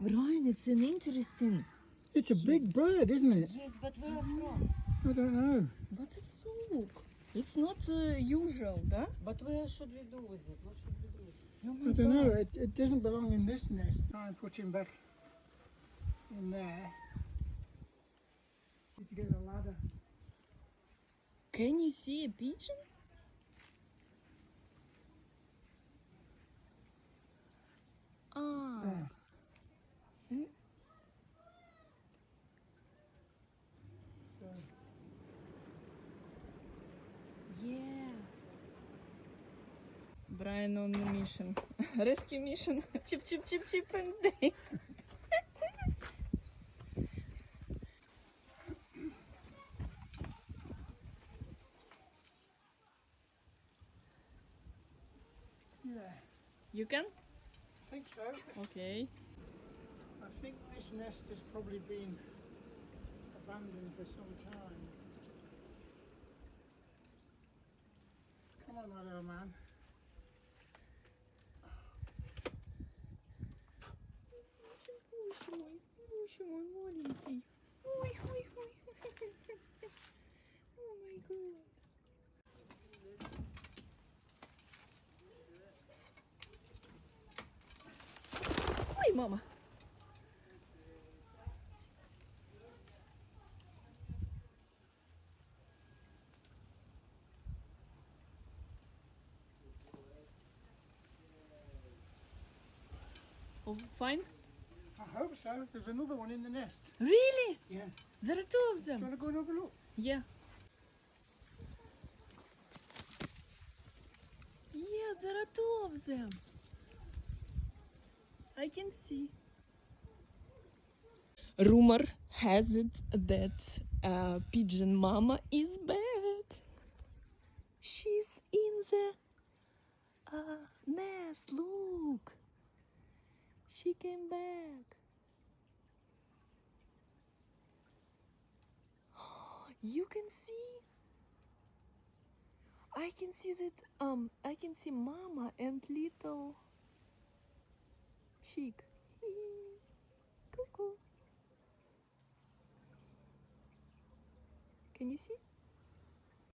Brian, it's an interesting. It's a big bird, isn't it? Yes, but where from? I don't know. But it's look. It's not usual, да? But where should we do with it? What should we do with it? Oh my I don't know. God. It doesn't belong in this nest. Try and put him back in there. Need to get a ladder. Can you see a pigeon? Ah. There. See? So, Yeah. Brian on the mission. Rescue mission. Chip, chip, chip, chip, and day. yeah, You can? I think so. Okay. I think this nest has probably been abandoned for some time. Come on, my little man. Боже мой маленький. Ой, ой, ой. О май гад. Ой, мама. Oh, fine. I hope so. There's another one in the nest. Really? Yeah. There are two of Do you them. want to go and have a look? Yeah. Yeah, there are two of them. I can see. Rumor has it that pigeon mama is back. She's in the nest. Look. She came back. You can see. I can see that I can see mama and little chick. Cuckoo. Can you see?